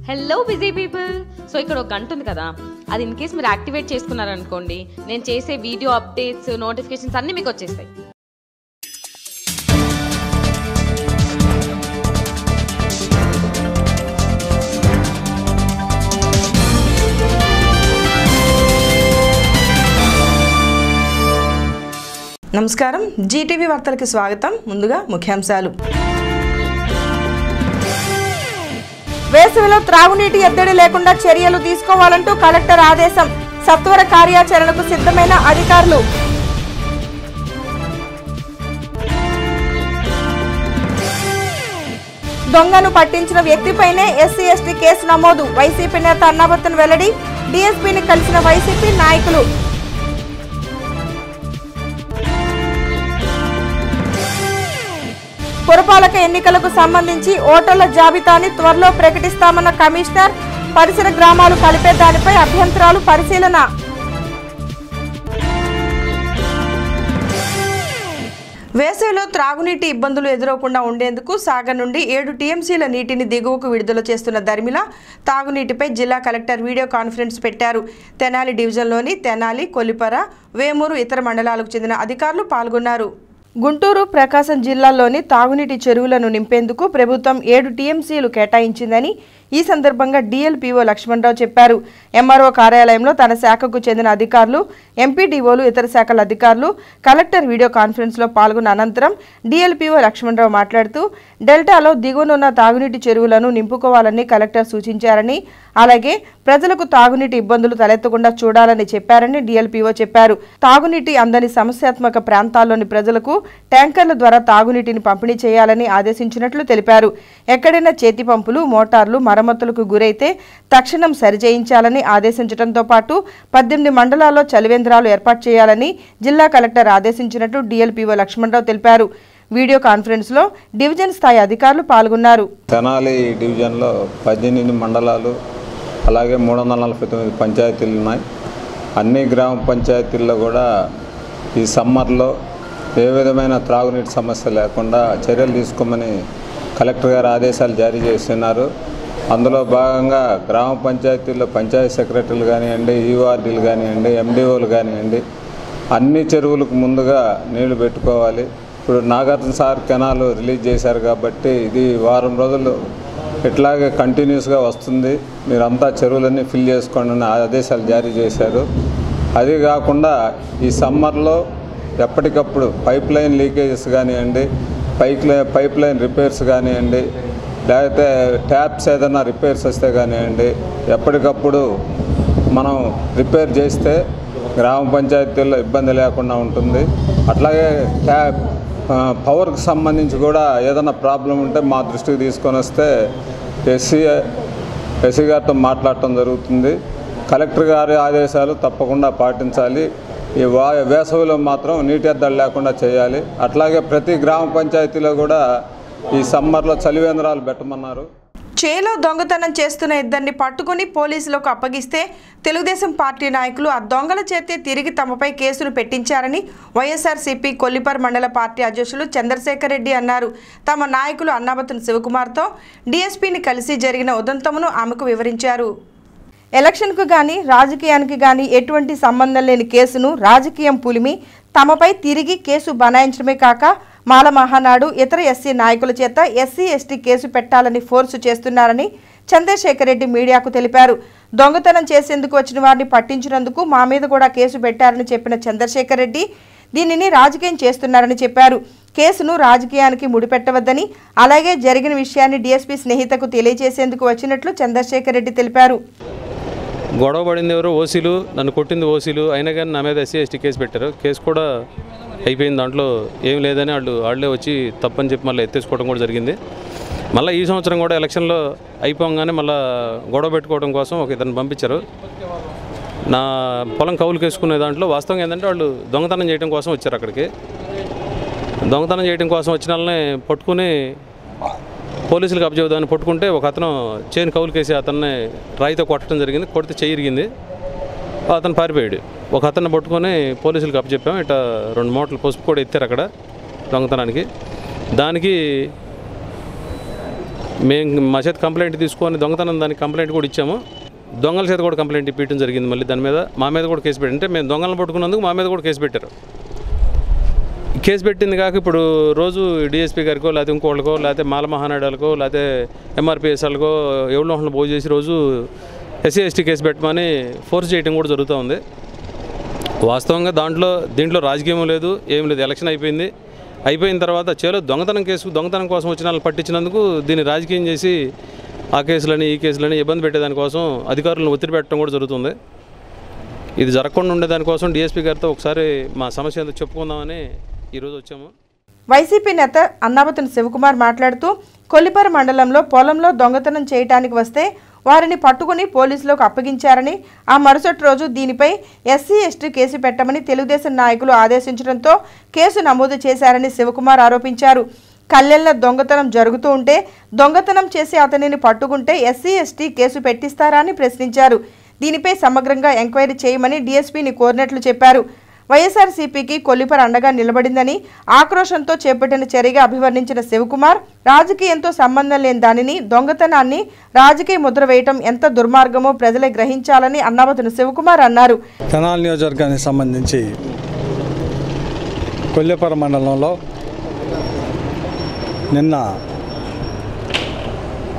Hello busy people. So ఇక్కడ ఒక గంట ఉంది కదా, అది ఇన్ కేస్ మీరు యాక్టివేట్ చేసుకున్నారనుకోండి, నేను చేసే వీడియో అప్డేట్స్ నోటిఫికేషన్స్ అన్నీ మీకు వచ్చేస్తాయి. నమస్కారం, జీటీవీ వార్తలకు స్వాగతం. ముందుగా ముఖ్యాంశాలు. వేసవిలో త్రాగునీటి ఎద్దడి లేకుండా చర్యలు తీసుకోవాలంటూ కలెక్టర్ ఆదేశం. సత్వర కార్యాచరణకు సిద్ధమైన అధికారులు. దొంగను పట్టించిన వ్యక్తిపైనే ఎస్సీ ఎస్టీ కేసు నమోదు. వైసీపీ నేత అన్నాబత్తును వెల్లడి. డీఎస్పీని కలిసిన వైసీపీ నాయకులు. పురపాలక ఎన్నికలకు సంబంధించి ఓటర్ల జాబితాని త్వరలో ప్రకటిస్తామన్న కమిషనర్. పరిసర గ్రామాలు కలిపే దానిపై అభ్యంతరాలు పరిశీలన. వేసవిలో త్రాగునీటి ఇబ్బందులు ఎదురవకుండా ఉండేందుకు సాగర్ నుండి 7 టీఎంసీల నీటిని దిగువకు విడుదల చేస్తున్న దరిమిల తాగునీటిపై జిల్లా కలెక్టర్ వీడియో కాన్ఫరెన్స్ పెట్టారు. తెనాలి డివిజన్లోని తెనాలి, కొల్లిపర, వేమూరు ఇతర మండలాలకు చెందిన అధికారులు పాల్గొన్నారు. గుంటూరు, ప్రకాశం జిల్లాల్లోని తాగునీటి చెరువులను నింపేందుకు ప్రభుత్వం 7 టీఎంసీలు కేటాయించిందని ఈ సందర్భంగా డిఎల్పీఓ లక్ష్మణరావు చెప్పారు. ఎంఆర్ఓ కార్యాలయంలో తన శాఖకు చెందిన అధికారులు, ఎంపీడీఓలు, ఇతర శాఖల అధికారులు కలెక్టర్ వీడియో కాన్ఫరెన్స్లో పాల్గొన్న అనంతరం డిఎల్పీఓ లక్ష్మణరావు మాట్లాడుతూ డెల్టాలో దిగువనున్న తాగునీటి చెరువులను నింపుకోవాలని కలెక్టర్ సూచించారని, అలాగే ప్రజలకు తాగునీటి ఇబ్బందులు తలెత్తకుండా చూడాలని చెప్పారని డిఎల్పీఓ చెప్పారు. తాగునీటి అందని సమస్యాత్మక ప్రాంతాల్లోని ప్రజలకు ట్యాంకర్ల ద్వారా తాగునీటిని పంపిణీ చేయాలని ఆదేశించినట్లు తెలిపారు. ఎక్కడైనా చేతి పంపులు, మోటార్లు మరమ్మతులకు గురైతే తక్షణం సరిచేయించాలని ఆదేశించడంతో పాటు 18 మండలాల్లో చలివేంద్రాలు ఏర్పాటు చేయాలని జిల్లా కలెక్టర్ ఆదేశించినట్లు డిఎల్పీఓ లక్ష్మణరావు తెలిపారు. వీడియో కాన్ఫరెన్స్ లో డివిజన్ స్థాయి అధికారులు పాల్గొన్నారు. తెనాలి డివిజన్లో 18 మండలాలు, అలాగే 349 పంచాయతీలు ఉన్నాయి. అన్ని గ్రామ పంచాయతీల్లో కూడా ఈ సమ్మర్లో ఏ విధమైన త్రాగునీటి సమస్య లేకుండా చర్యలు తీసుకోమని కలెక్టర్ గారు ఆదేశాలు జారీ చేస్తున్నారు. అందులో భాగంగా గ్రామ పంచాయతీల్లో పంచాయతీ సెక్రటరీలు కానివ్వండి, ఈఓఆర్డీలు కానివ్వండి, ఎండిఓలు కానివ్వండి, అన్ని చెరువులకు ముందుగా నీళ్లు పెట్టుకోవాలి. ఇప్పుడు నాగార్జున సాగర్ కెనాల్ రిలీజ్ చేశారు కాబట్టి ఇది వారం రోజులు ఇట్లాగే కంటిన్యూస్గా వస్తుంది. మీరంతా చెరువులన్నీ ఫిల్ చేసుకోండి అని ఆదేశాలు జారీ చేశారు. అది కాకుండా ఈ సమ్మర్లో ఎప్పటికప్పుడు పైప్ లైన్ లీకేజెస్ కానివ్వండి, పైప్ లైన్ రిపేర్స్ కానివ్వండి, లేకపోతే ట్యాప్స్ ఏదైనా రిపేర్స్ వస్తే కానివ్వండి, ఎప్పటికప్పుడు మనం రిపేర్ చేస్తే గ్రామ పంచాయతీల్లో ఇబ్బంది లేకుండా ఉంటుంది. అట్లాగే పవర్కి సంబంధించి కూడా ఏదైనా ప్రాబ్లం ఉంటే మా దృష్టికి తీసుకొని వస్తే ఎస్సీ గారితో మాట్లాడటం జరుగుతుంది. కలెక్టర్ గారి ఆదేశాలు తప్పకుండా పాటించాలి. ఈ వేసవిలో మాత్రం నీటి ఎద్దడి లేకుండా చేయాలి. అట్లాగే ప్రతి గ్రామ పంచాయతీలో కూడా ఈ సమ్మర్లో చలివేంద్రాలు పెట్టమన్నారు. చేలో దొంగతనం చేస్తున్న ఇద్దరిని పట్టుకుని పోలీసులకు అప్పగిస్తే తెలుగుదేశం పార్టీ నాయకులు ఆ దొంగల చేతే తిరిగి తమపై కేసులు పెట్టించారని వైఎస్ఆర్సీపీ కొల్లిపర్ మండల పార్టీ అధ్యక్షులు చంద్రశేఖర్ రెడ్డి అన్నారు. తమ నాయకులు అన్నాబత్తున శివకుమార్తో డీఎస్పీని కలిసి జరిగిన ఉదంతమును ఆమెకు వివరించారు. ఎలక్షన్కు కానీ రాజకీయానికి కానీ ఎటువంటి సంబంధం లేని కేసును రాజకీయం పులిమి తమపై తిరిగి కేసు బనాయించడమే కాక మాల మహానాడు, ఇతర ఎస్సీ నాయకుల చేత ఎస్సీ ఎస్టీ కేసు పెట్టాలని ఫోర్సు చేస్తున్నారని చంద్రశేఖర్ రెడ్డి మీడియాకు తెలిపారు. దొంగతనం చేసేందుకు వచ్చిన వారిని పట్టించినందుకు మా మీద కూడా కేసు పెట్టారని చెప్పిన చంద్రశేఖర్ రెడ్డి దీనిని రాజకీయం చేస్తున్నారని చెప్పారు. కేసును రాజకీయానికి ముడిపెట్టవద్దని, అలాగే జరిగిన విషయాన్ని డీఎస్పీ స్నేహితకు తెలియజేసేందుకు వచ్చినట్లు చంద్రశేఖర్ రెడ్డి తెలిపారు. గొడవ పడింది ఎవరు ఓసీలు, నన్ను కొట్టింది ఓసీలు, అయినా కానీ నా మీద ఎస్సీ ఎస్టీ కేసు పెట్టారు. కేసు కూడా అయిపోయింది, దాంట్లో ఏం లేదని వాళ్ళే వచ్చి తప్పని చెప్పి మళ్ళీ ఎత్తేసుకోవడం కూడా జరిగింది. మళ్ళీ ఈ సంవత్సరం కూడా ఎలక్షన్లో అయిపోగానే మళ్ళీ గొడవ పెట్టుకోవడం కోసం ఒక ఇతను పంపించారు. నా పొలం కౌలుకి వేసుకునే దాంట్లో వాస్తవంగా ఏంటంటే వాళ్ళు దొంగతనం చేయడం కోసం వచ్చారు. అక్కడికి దొంగతనం చేయడం కోసం వచ్చిన వాళ్ళని పట్టుకుని పోలీసులకు అప్పచెబుదామని పట్టుకుంటే ఒక అతను చైన్ కౌలుకేసి అతన్ని రాయితో కొట్టడం జరిగింది. కొడితే చెయ్యి ఇరిగింది, అతను పారిపోయాడు. ఒక అతన్ని పట్టుకొని పోలీసులకు అప్పచెప్పాము. ఇట్లా 2 మూటలు పసుపు కూడా ఎత్తారు అక్కడ దొంగతనానికి. దానికి మేము మా చేత కంప్లైంట్ తీసుకొని దొంగతనం దానికి కంప్లైంట్ కూడా ఇచ్చాము. దొంగల చేత కూడా కంప్లైంట్ ఇప్పించడం జరిగింది. మళ్ళీ దాని మీద మా మీద కూడా కేసు పెట్టారు. అంటే మేము దొంగలను పట్టుకున్నందుకు మా మీద కూడా కేసు పెట్టారు. కేసు పెట్టింది కాక ఇప్పుడు రోజు డిఎస్పీ గారికో లేకపోతే ఇంకోళ్ళకో లేకపోతే మాల మహానాడాలకో లేకపోతే ఎంఆర్పిఎస్ఎల్కో ఎవరిలో పోగు చేసి రోజు ఎస్సీ ఎస్టీ కేసు పెట్టమని ఫోర్స్ చేయడం కూడా జరుగుతూ ఉంది. వాస్తవంగా దీంట్లో రాజకీయం లేదు, ఏం లేదు. ఎలక్షన్ అయిపోయిన తర్వాత చేలో దొంగతనం కోసం వచ్చిన వాళ్ళని పట్టించినందుకు దీన్ని రాజకీయం చేసి ఆ కేసులని ఈ కేసులని ఇబ్బంది పెట్టేదానికోసం అధికారులను ఒత్తిడి పెట్టడం కూడా జరుగుతుంది. ఇది జరగకుండా ఉండేదానికోసం డిఎస్పీ గారితో ఒకసారి మా సమస్య ఏందో చెప్పుకుందామని ఈరోజు వచ్చాము. వైసీపీ నేత అన్నాబతుని శివకుమార్ మాట్లాడుతూ కొల్లిపర మండలంలో పొలంలో దొంగతనం చేయడానికి వస్తే వారిని పట్టుకుని పోలీసులకు అప్పగించారని, ఆ మరుసటి రోజు దీనిపై ఎస్సీ ఎస్టీ కేసు పెట్టమని తెలుగుదేశం నాయకులు ఆదేశించడంతో కేసు నమోదు చేశారని శివకుమార్ ఆరోపించారు. కల్లెల్ల దొంగతనం జరుగుతూ ఉంటే దొంగతనం చేసి అతనిని పట్టుకుంటే ఎస్సీ ఎస్టీ కేసు పెట్టిస్తారా అని ప్రశ్నించారు. దీనిపై సమగ్రంగా ఎంక్వైరీ చేయమని డీఎస్పీని కోరినట్లు చెప్పారు. వైఎస్ఆర్సీపీకి కొల్లిపర అండగా నిలబడిందని ఆక్రోశంతో చేపట్టిన చర్యగా అభివర్ణించిన శివకుమార్ రాజకీయంతో సంబంధం లేని దానిని దొంగతనాన్ని రాజకీయ ముద్ర వేయటం ఎంత దుర్మార్గమో ప్రజలే గ్రహించాలని అన్నాబతుని శివకుమార్ అన్నారు. తెనాలి నియోజకవర్గానికి సంబంధించి కొల్లిపర మండలంలో నిన్న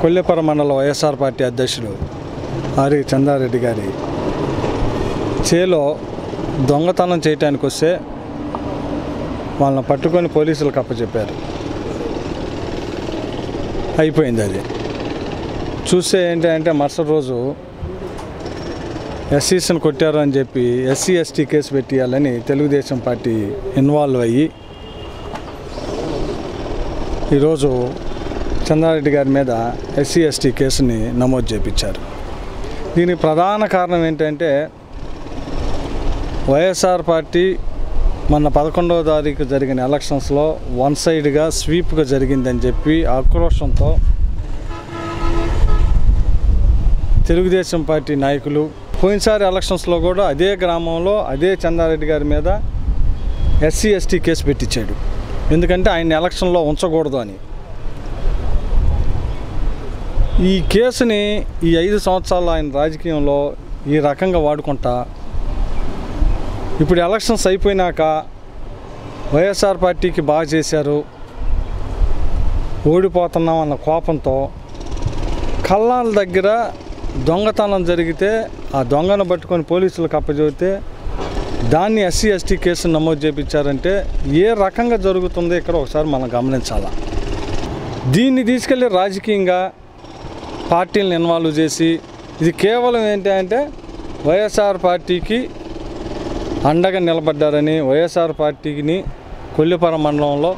కొల్లిపర మండల వైఎస్ఆర్ పార్టీ అధ్యక్షుడు ఆరి చంద్రారెడ్డి గారి చేలో దొంగతనం చేయటానికి వస్తే వాళ్ళని పట్టుకొని పోలీసులకు అప్పచెప్పారు. అయిపోయింది. అది చూస్తే ఏంటంటే మరుసటి రోజు ఎస్సీస్ని కొట్టారు అని చెప్పి ఎస్సీ ఎస్టీ కేసు పెట్టియాలని తెలుగుదేశం పార్టీ ఇన్వాల్వ్ అయ్యి ఈరోజు చంద్రారెడ్డి గారి మీద ఎస్సీ ఎస్టీ కేసుని నమోదు చేయించారు. దీనికి ప్రధాన కారణం ఏంటంటే వైఎస్ఆర్ పార్టీ మొన్న 11వ తారీఖు జరిగిన ఎలక్షన్స్లో వన్ సైడ్గా స్వీప్గా జరిగిందని చెప్పి ఆక్రోశంతో తెలుగుదేశం పార్టీ నాయకులు పోయినసారి ఎలక్షన్స్లో కూడా అదే గ్రామంలో అదే చంద్రారెడ్డి గారి మీద ఎస్సీ ఎస్టీ కేసు పెట్టించాడు. ఎందుకంటే ఆయన ఎలక్షన్లో ఉంచకూడదు అని. ఈ కేసుని ఈ 5 సంవత్సరాలు ఆయన రాజకీయంలో ఈ రకంగా వాడుకుంటా ఇప్పుడు ఎలక్షన్స్ అయిపోయినాక వైఎస్ఆర్ పార్టీకి బాగా చేశారు, ఓడిపోతున్నాం అన్న కోపంతో కల్లాల దగ్గర దొంగతనం జరిగితే ఆ దొంగను పట్టుకొని పోలీసులకు అప్పచెబితే దాన్ని ఎస్సీ ఎస్టీ కేసు నమోదు చేయించారంటే ఏ రకంగా జరుగుతుందో ఇక్కడ ఒకసారి మనం గమనించాలి. దీన్ని తీసుకెళ్ళి రాజకీయంగా పార్టీలను ఇన్వాల్వ్ చేసి ఇది కేవలం ఏంటంటే వైఎస్ఆర్ పార్టీకి అండగా నిలబడ్డారని, వైఎస్ఆర్ పార్టీని కొల్లిపర మండలంలో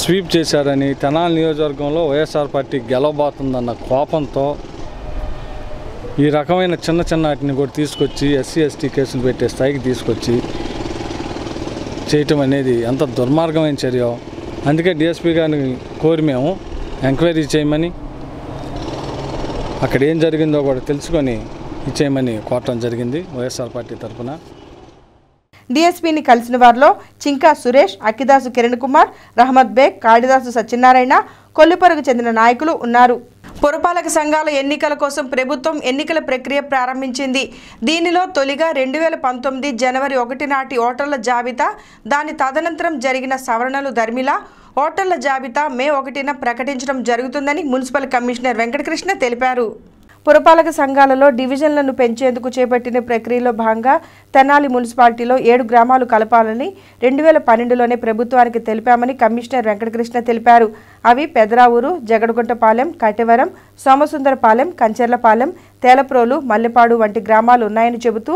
స్వీప్ చేశారని, తెనాలి నియోజకవర్గంలో వైఎస్ఆర్ పార్టీ గెలవబోతుందన్న కోపంతో ఈ రకమైన చిన్న వాటిని కూడా తీసుకొచ్చి ఎస్సీ ఎస్టీ కేసులు పెట్టే స్థాయికి తీసుకొచ్చి చేయటం అనేది ఎంత దుర్మార్గమైన చర్య. అందుకే డిఎస్పీ గారిని కోరి మేము ఎంక్వైరీ చేయమని, అక్కడ ఏం జరిగిందో కూడా తెలుసుకొని ఇచ్చేయమని కోరటం జరిగింది వైఎస్ఆర్ పార్టీ తరఫున. డీఎస్పీని కలిసిన వారిలో చింకా సురేష్, అక్కిదాసు కిరణ్ కుమార్, రహమద్ బేగ్, కాళిదాసు సత్యనారాయణ, కొల్లిపరకు చెందిన నాయకులు ఉన్నారు. పురపాలక సంఘాల ఎన్నికల కోసం ప్రభుత్వం ఎన్నికల ప్రక్రియ ప్రారంభించింది. దీనిలో తొలిగా 2019 జనవరి 1 నాటి ఓటర్ల జాబితా, దాని తదనంతరం జరిగిన సవరణలు దర్మిలా ఓటర్ల జాబితా మే 1న ప్రకటించడం జరుగుతుందని మున్సిపల్ కమిషనర్ వెంకటకృష్ణ తెలిపారు. పురపాలక సంఘాలలో డివిజన్లను పెంచేందుకు చేపట్టిన ప్రక్రియలో భాగంగా తెనాలి మున్సిపాలిటీలో 7 గ్రామాలు కలపాలని 2012లోనే ప్రభుత్వానికి తెలిపామని కమిషనర్ వెంకటకృష్ణ తెలిపారు. అవి పెదరావూరు, జగడగుంటపాలెం, కటివరం, సోమసుందరపాలెం, కంచెర్లపాలెం, తేలప్రోలు, మల్లెపాడు వంటి గ్రామాలు ఉన్నాయని చెబుతూ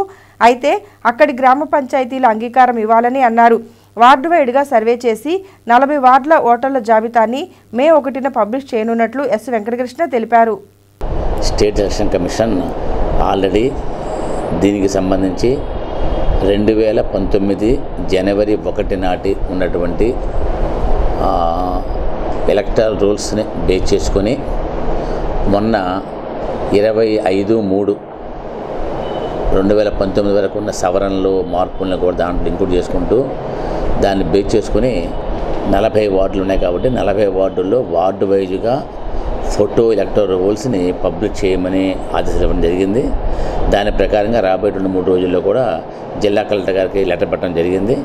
అయితే అక్కడి గ్రామ పంచాయతీల అంగీకారం ఇవ్వాలని అన్నారు. వార్డు వైడ్గా సర్వే చేసి 40 వార్డుల ఓటర్ల జాబితాని మే 1న పబ్లిష్ చేయనున్నట్లు ఎస్ వెంకటకృష్ణ తెలిపారు. స్టేట్ ఎలక్షన్ కమిషన్ ఆల్రెడీ దీనికి సంబంధించి 2019 జనవరి 1 నాటి ఉన్నటువంటి ఎలక్టరల్ రూల్స్ని బేస్ చేసుకొని మొన్న 25/3/2019 వరకు ఉన్న సవరణలు మార్పులను కూడా దాంట్లో ఇంక్లూడ్ చేసుకుంటూ దాన్ని బేస్ చేసుకుని 40 వార్డులు ఉన్నాయి కాబట్టి 40 వార్డుల్లో వార్డు వైజ్గా ఫోటో ఎలక్టోరల్ రోల్స్ని పబ్లిష్ చేయమని ఆదేశాలు ఇవ్వడం జరిగింది. దాని ప్రకారంగా రాబోయే 2-3 రోజుల్లో కూడా జిల్లా కలెక్టర్ గారికి లెటర్ పెట్టడం జరిగింది.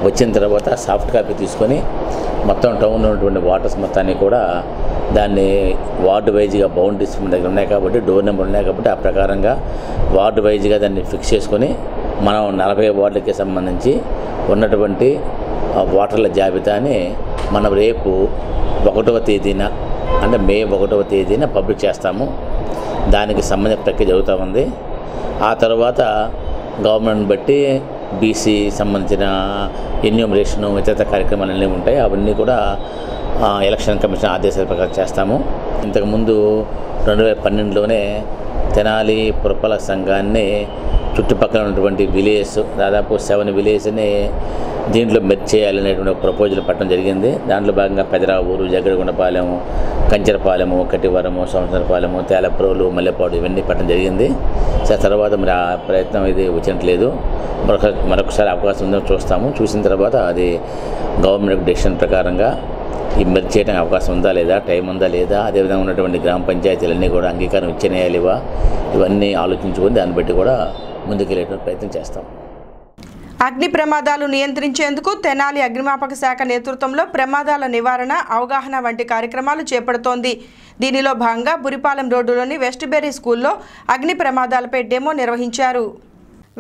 వచ్చిన తర్వాత సాఫ్ట్ కాపీ తీసుకొని మొత్తం టౌన్లో ఉన్నటువంటి వాటర్స్ మొత్తాన్ని కూడా దాన్ని వార్డు వైజ్గా బౌండరీస్ దగ్గర ఉన్నాయి కాబట్టి డోర్ నెంబర్ ఉన్నాయి కాబట్టి ఆ ప్రకారంగా వార్డు వైజ్గా దాన్ని ఫిక్స్ చేసుకొని మనం 40 వార్డులకి సంబంధించి ఉన్నటువంటి వాటర్ల జాబితాని మనం రేపు 1వ తేదీన అంటే మే 1వ తేదీన పబ్లిష్ చేస్తాము. దానికి సంబంధించిన ప్రక్రియ జరుగుతూ ఉంది. ఆ తర్వాత గవర్నమెంట్ బట్టి బీసీ సంబంధించిన ఎన్యూమరేషను ఇతర కార్యక్రమాలు అన్నీ ఉంటాయి. అవన్నీ కూడా ఎలక్షన్ కమిషన్ ఆదేశాల ప్రకారం చేస్తాము. ఇంతకుముందు 2012లోనే తెనాలి పురపాలక సంఘాన్ని చుట్టుపక్కల ఉన్నటువంటి విలేజ్ దాదాపు 7 విలేజ్ని దీంట్లో మెర్జ్ చేయాలనేటువంటి ఒక ప్రపోజల్ పెట్టడం జరిగింది. దాంట్లో భాగంగా పెదరావూరు, జగ్గడగుండపాలెము, కంచరపాలెము, కటివరము, సంవత్సరపాలెము, తేలప్రోలు, మల్లెపాడు ఇవన్నీ పెట్టడం జరిగింది. తర్వాత మరి ఆ ప్రయత్నం ఇది వచ్చినట్లేదు. మరొకసారి అవకాశం ఉందని చూస్తాము. చూసిన తర్వాత అది గవర్నమెంట్ డెసిషన్ ప్రకారంగా ఈ మెర్జ్ చేయడానికి అవకాశం ఉందా లేదా, టైం ఉందా లేదా, అదేవిధంగా ఉన్నటువంటి గ్రామ పంచాయతీలన్నీ కూడా అంగీకారం ఇచ్చినాయా లేవా, ఇవన్నీ ఆలోచించుకొని దాన్ని బట్టి కూడా ముందుకెళ్ళేటువంటి ప్రయత్నం చేస్తాం. అగ్ని ప్రమాదాలు నియంత్రించేందుకు తెనాలి అగ్నిమాపక శాఖ నేతృత్వంలో ప్రమాదాల నివారణ, అవగాహన వంటి కార్యక్రమాలు చేపడుతోంది. దీనిలో భాగంగా బురిపాలెం రోడ్డులోని వెస్ట్బెర్రీ స్కూల్లో అగ్ని ప్రమాదాలపై డెమో నిర్వహించారు.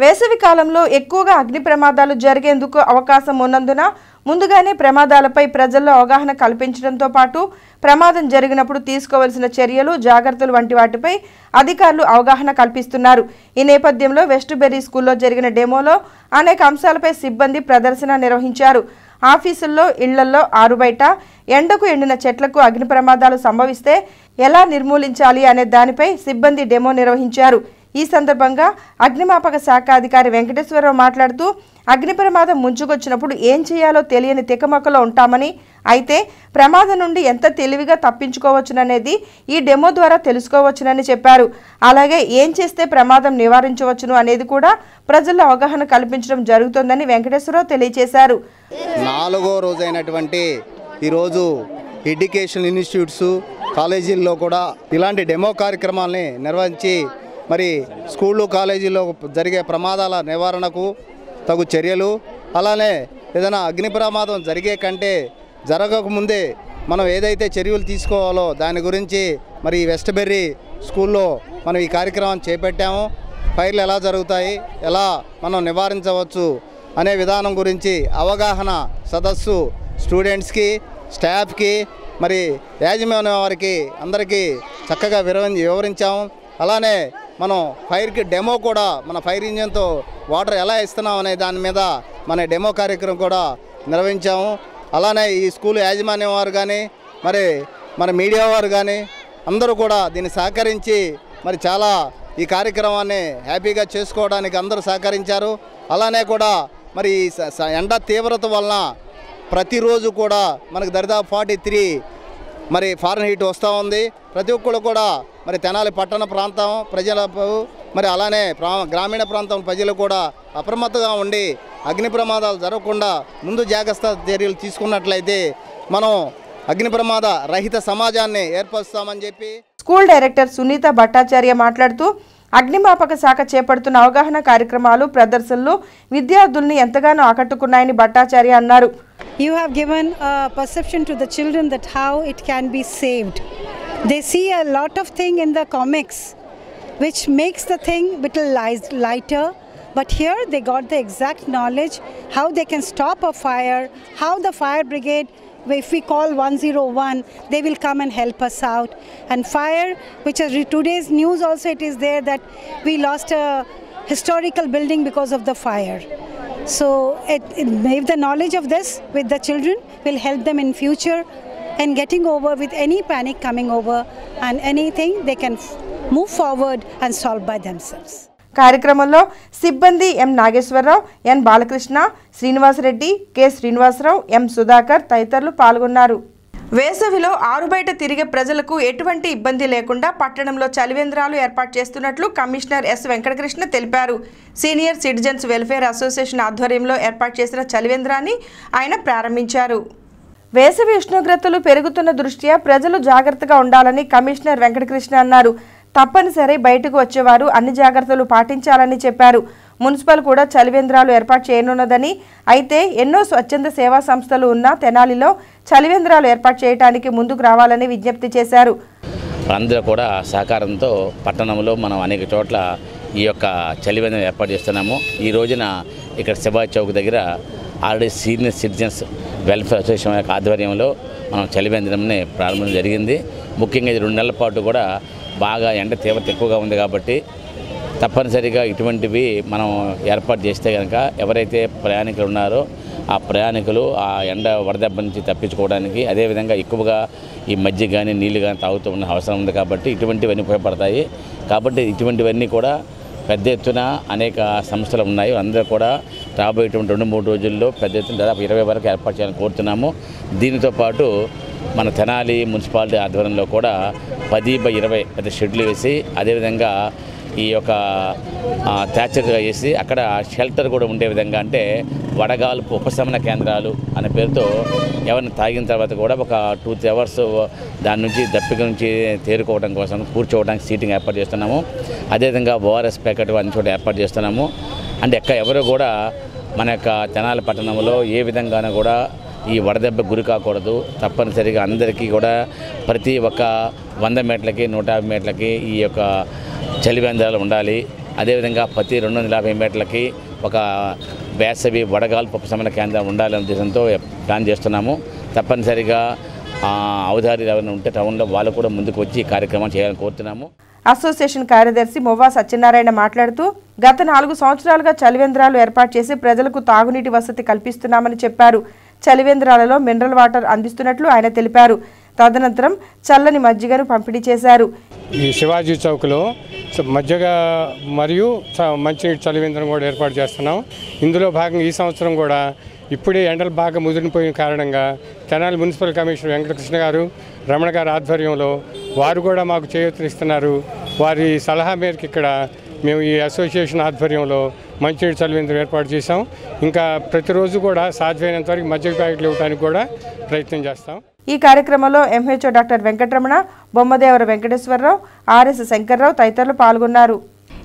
వేసవి కాలంలో ఎక్కువగా అగ్ని ప్రమాదాలు జరిగేందుకు అవకాశం ఉన్నందున ముందుగానే ప్రమాదాలపై ప్రజల్లో అవగాహన కల్పించడంతో పాటు ప్రమాదం జరిగినప్పుడు తీసుకోవాల్సిన చర్యలు, జాగ్రత్తలు వంటి వాటిపై అధికారులు అవగాహన కల్పిస్తున్నారు. ఈ నేపథ్యంలో వెస్ట్బెర్రీ స్కూల్లో జరిగిన డెమోలో అనేక అంశాలపై సిబ్బంది ప్రదర్శన నిర్వహించారు. ఆఫీసుల్లో, ఇళ్లల్లో, ఆరుబయట ఎండకు ఎండిన చెట్లకు అగ్ని ప్రమాదాలు సంభవిస్తే ఎలా నిర్మూలించాలి అనే దానిపై సిబ్బంది డెమో నిర్వహించారు. ఈ సందర్భంగా అగ్నిమాపక శాఖ అధికారి వెంకటేశ్వరరావు మాట్లాడుతూ అగ్ని ప్రమాదం ముంచుకొచ్చినప్పుడు ఏం చేయాలో తెలియని తికమకలో ఉంటామని, అయితే ప్రమాదం నుండి ఎంత తెలివిగా తప్పించుకోవచ్చుననేది ఈ డెమో ద్వారా తెలుసుకోవచ్చునని చెప్పారు. అలాగే ఏం చేస్తే ప్రమాదం నివారించవచ్చును అనేది కూడా ప్రజల్లో అవగాహన కల్పించడం జరుగుతుందని వెంకటేశ్వరరావు తెలియజేశారు. 4వ రోజైనటువంటి ఈరోజు ఎడ్యుకేషన్ ఇన్స్టిట్యూట్స్, కాలేజీల్లో కూడా ఇలాంటి డెమో కార్యక్రమాలని నిర్వహించి మరి స్కూళ్ళు, కాలేజీల్లో జరిగే ప్రమాదాల నివారణకు తగు చర్యలు, అలానే ఏదైనా అగ్ని ప్రమాదం జరిగే కంటే జరగకముందే మనం ఏదైతే చర్యలు తీసుకోవాలో దాని గురించి మరి వెస్ట్బెర్రీ స్కూల్లో మనం ఈ కార్యక్రమం చేపట్టాము. ఫైర్లు ఎలా జరుగుతాయి, ఎలా మనం నివారించవచ్చు అనే విధానం గురించి అవగాహన సదస్సు స్టూడెంట్స్కి, స్టాఫ్కి, మరి యాజమాన్యం వారికి అందరికీ చక్కగా వివరించాము. అలానే మనం ఫైర్కి డెమో కూడా మన ఫైర్ ఇంజన్తో వాటర్ ఎలా ఇస్తున్నాం అనే దాని మీద మన డెమో కార్యక్రమం కూడా నిర్వహించాము. అలానే ఈ స్కూల్ యాజమాన్యం వారు కానీ మరి మన మీడియా వారు కానీ అందరూ కూడా దీన్ని సహకరించి మరి చాలా ఈ కార్యక్రమాన్ని హ్యాపీగా చేసుకోవడానికి అందరూ సహకరించారు. అలానే కూడా మరి ఎండ తీవ్రత వలన ప్రతిరోజు కూడా మనకు దరిదాపు 43 మరి ఫారెన్ హీట్ వస్తూ ఉంది. ప్రతి ఒక్కరు కూడా మరి తెనాలి పట్టణ ప్రాంతం ప్రజలకు మరి అలానే గ్రామీణ ప్రాంతం ప్రజలు కూడా అప్రమత్తంగా ఉండి అగ్ని ప్రమాదాలు జరగకుండా ముందు జాగ్రత్త చర్యలు తీసుకున్నట్లయితే మనం అగ్ని ప్రమాద రహిత సమాజాన్ని ఏర్పరుస్తామని చెప్పి స్కూల్ డైరెక్టర్ సునీత భట్టాచార్య మాట్లాడుతూ అగ్నిమాపక శాఖ చేపడుతున్న అవగాహన కార్యక్రమాలు, ప్రదర్శనలు విద్యార్థుల్ని ఎంతగానో ఆకట్టుకున్నాయని భట్టాచార్య అన్నారు. You have given a perception to the children that how it can be saved. They see a lot of thing in the comics which makes the thing little lighter, but here they got the exact knowledge how they can stop a fire, how the fire brigade, if we call 101, they will come and help us out. And fire, which is today's news also, it is there that we lost a historical building because of the fire. So if the knowledge of this with the children will help them in future and getting over with any panic coming over and anything, they can move forward and solve by themselves. కార్యక్రమంలో సిబ్బంది ఎం నాగేశ్వరరావు, ఎన్ Balakrishna, Srinivasa Reddy, K Srinivasarao, ఎం సుధాకర్ తదితరులు పాల్గొన్నారు. వేసవిలో ఆరుబయట తిరిగే ప్రజలకు ఎటువంటి ఇబ్బంది లేకుండా పట్టణంలో చలివేంద్రాలు ఏర్పాటు చేస్తున్నట్లు కమిషనర్ ఎస్ వెంకటకృష్ణ తెలిపారు. సీనియర్ సిటిజన్స్ వెల్ఫేర్ అసోసియేషన్ ఆధ్వర్యంలో ఏర్పాటు చేసిన చలివేంద్రాన్ని ఆయన ప్రారంభించారు. వేసవి ఉష్ణోగ్రతలు పెరుగుతున్న దృష్ట్యా ప్రజలు జాగ్రత్తగా ఉండాలని కమిషనర్ వెంకటకృష్ణ అన్నారు. తప్పనిసరి బయటకు వచ్చేవారు అన్ని జాగ్రత్తలు పాటించాలని చెప్పారు. మున్సిపల్ కూడా చలివేంద్రాలు ఏర్పాటు చేయనున్నదని, అయితే ఎన్నో స్వచ్ఛంద సేవా సంస్థలు ఉన్న తెనాలిలో చలివేంద్రాలు ఏర్పాటు చేయడానికి ముందుకు రావాలని విజ్ఞప్తి చేశారు. అందరూ కూడా సహకారంతో పట్టణంలో మనం అనేక చోట్ల ఈ యొక్క చలివేంద్రం ఏర్పాటు చేస్తున్నాము. ఈ రోజున ఇక్కడ శివాజీ చౌక్ దగ్గర already senior citizens welfare association యొక్క ఆధ్వర్యంలో మనం చలివేంద్రంని ప్రారంభం జరిగింది. ముఖ్యంగా ఇది 2 నెలల పాటు కూడా బాగా ఎండ తీవ్రత ఎక్కువగా ఉంది కాబట్టి తప్పనిసరిగా ఇటువంటివి మనం ఏర్పాటు చేస్తే కనుక ఎవరైతే ప్రయాణికులు ఉన్నారో ఆ ప్రయాణికులు ఆ ఎండ వడదెబ్బ నుంచి తప్పించుకోవడానికి, అదేవిధంగా ఎక్కువగా ఈ మజ్జిగ కానీ నీళ్ళు కానీ తాగుతూ ఉన్న అవసరం ఉంది కాబట్టి ఇటువంటివన్నీ ఉపయోగపడతాయి. కాబట్టి ఇటువంటివన్నీ కూడా పెద్ద ఎత్తున అనేక సంస్థలు ఉన్నాయి. అందరూ కూడా రాబోయేటువంటి 2-3 రోజుల్లో పెద్ద ఎత్తున దాదాపు 20 వరకు ఏర్పాటు చేయాలని కోరుతున్నాము. దీనితో పాటు మన తెనాలి మున్సిపాలిటీ ఆధ్వర్యంలో కూడా 10/20 పెద్ద షెడ్యూల్ వేసి, అదేవిధంగా ఈ యొక్క థ్యాచర్గా వేసి అక్కడ షెల్టర్ కూడా ఉండే విధంగా, అంటే వడగాల్పు ఉపశమన కేంద్రాలు అనే పేరుతో ఎవరిని తాగిన తర్వాత కూడా ఒక 2-3 అవర్స్ దాని నుంచి దప్పిక నుంచి తేరుకోవడం కోసం కూర్చోవడానికి సీటింగ్ ఏర్పాటు చేస్తున్నాము. అదేవిధంగా ఓఆర్ఎస్ ప్యాకెట్ అన్ని చోట ఏర్పాటు చేస్తున్నాము. అంటే ఎవరు కూడా మన యొక్క తెనాలి పట్టణంలో ఏ విధంగానూ కూడా ఈ వడదెబ్బ గురి కాకూడదు. తప్పనిసరిగా అందరికీ కూడా ప్రతి ఒక్క 100 మీటర్లకి 150 మీటర్లకి ఈ యొక్క చలివేంద్రాలు ఉండాలి. అదేవిధంగా ప్రతి 250 మీటర్లకి ఒక వేసవి వడగాల్పు ఉపశమన కేంద్రం ఉండాలనే ఉద్దేశంతో ప్లాన్ చేస్తున్నాము. తప్పనిసరిగా అవధారి ఎవరైనా ఉంటే టౌన్లో వాళ్ళు కూడా ముందుకు వచ్చి ఈ కార్యక్రమం చేయాలని కోరుతున్నాము. అసోసియేషన్ కార్యదర్శి మొవ్వా సత్యనారాయణ మాట్లాడుతూ గత 4 సంవత్సరాలుగా చలివేంద్రాలు ఏర్పాటు చేసి ప్రజలకు తాగునీటి వసతి కల్పిస్తున్నామని చెప్పారు. చలివేంద్రాలలో మినరల్ వాటర్ అందిస్తున్నట్లు ఆయన తెలిపారు. తదనంతరం చల్లని మజ్జిగను పంపిణీ చేశారు. ఈ శివాజీ చౌక్లో మజ్జిగ మరియు మంచినీటి చలివేంద్రం కూడా ఏర్పాటు చేస్తున్నాం. ఇందులో భాగంగా ఈ సంవత్సరం కూడా ఇప్పుడే ఎండలు బాగా ముదిరిపోయిన కారణంగా తెనాలి మున్సిపల్ కమిషనర్ వెంకటకృష్ణ గారు, రమణ గారి ఆధ్వర్యంలో వారు కూడా మాకు చేయూతనిస్తున్నారు. వారి సలహా మేరకు ఇక్కడ మేము ఈ అసోసియేషన్ ఆధ్వర్యంలో మంచినీటి చలివేంద్రం ఏర్పాటు చేశాం. ఇంకా ప్రతిరోజు కూడా సాధ్యమైనంత వరకు మజ్జిగ ప్యాకెట్లు ఇవ్వడానికి కూడా ప్రయత్నం చేస్తాం. ఈ కార్యక్రమంలో MHO doctor Venkataramana, Bommadevara Venkateswararao, RS Shankarrao తదితరులు పాల్గొన్నారు.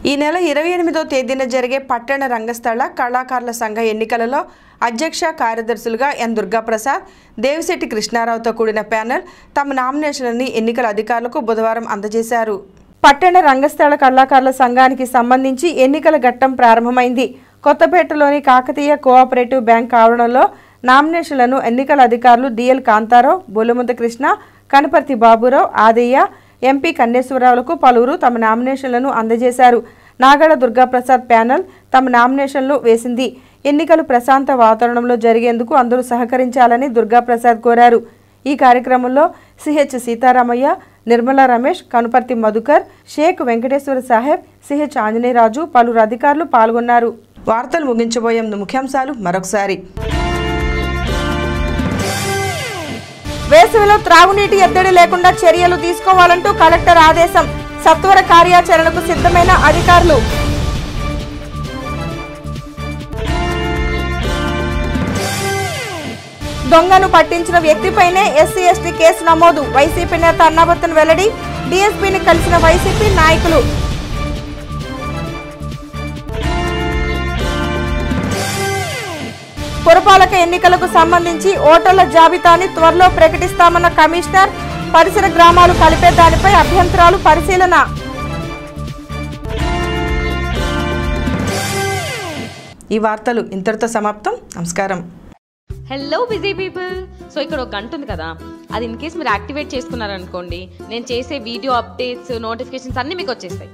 ఈ నెల 28వ తేదీన జరిగే పట్టణ రంగస్థల కళాకారుల సంఘ ఎన్నికలలో అధ్యక్ష కార్యదర్శులుగా ఎన్ దుర్గాప్రసాద్, దేవిశెట్టి కృష్ణారావుతో కూడిన ప్యానెల్ తమ నామినేషన్లని ఎన్నికల అధికారులకు బుధవారం అందజేశారు. పట్టణ రంగస్థల కళాకారుల సంఘానికి సంబంధించి ఎన్నికల ఘట్టం ప్రారంభమైంది. కొత్తపేటలోని కాకతీయ కోఆపరేటివ్ బ్యాంక్ ఆవరణలో నామినేషన్లను ఎన్నికల అధికారులు డిఎల్ కాంతారావు, బొల్లుముద్ద కృష్ణ, కనపర్తి బాబురావు, ఆదయ్య, ఎంపీ కన్నేశ్వరరావులకు పలువురు తమ నామినేషన్లను అందజేశారు. నాగడ దుర్గాప్రసాద్ ప్యానెల్ తమ నామినేషన్లు వేసింది. ఎన్నికలు ప్రశాంత వాతావరణంలో జరిగేందుకు అందరూ సహకరించాలని దుర్గాప్రసాద్ కోరారు. ఈ కార్యక్రమంలో సిహెచ్ సీతారామయ్య, నిర్మలా రమేష్, కనుపర్తి మధుకర్, షేక్ వెంకటేశ్వర సాహెబ్, సిహెచ్ ఆంజనేయరాజు పలువురు అధికారులు పాల్గొన్నారు. వార్తలు ముగించబోయే ముందు ముఖ్యాంశాలు మరొకసారి. వేసవిలో త్రాగునీటి ఎద్దడి లేకుండా చర్యలు తీసుకోవాలంటూ కలెక్టర్ ఆదేశం. సత్వర కార్యాచరణకు సిద్ధమైన అధికారులు. దొంగను పట్టించిన వ్యక్తిపైనే ఎస్సీ ఎస్టీ కేసు నమోదు. వైసీపీ నేత అన్నాబత్తును వెల్లడి. డీఎస్పీని కలిసిన వైసీపీ నాయకులు. పురపాలక ఎన్నికలకు సంబంధించి ఓటర్ల జాబితాని త్వరలో ప్రకటిస్తామన్న కమిషనర్. పరిసర గ్రామాలు కలిపే దానిపై అభ్యంతరాలు పరిశీలన. ఈ వార్తలు ఇంతటితో సమాప్తం. నమస్కారం. Hello busy people. సో ఇక్కడ ఒక గంట ఉంది కదా, అది ఇన్ కేస్ మీరు యాక్టివేట్ చేసుకున్నారనుకోండి, నేను చేసే వీడియో అప్డేట్స్, నోటిఫికేషన్స్ అన్నీ మీకు వచ్చేస్తాయి.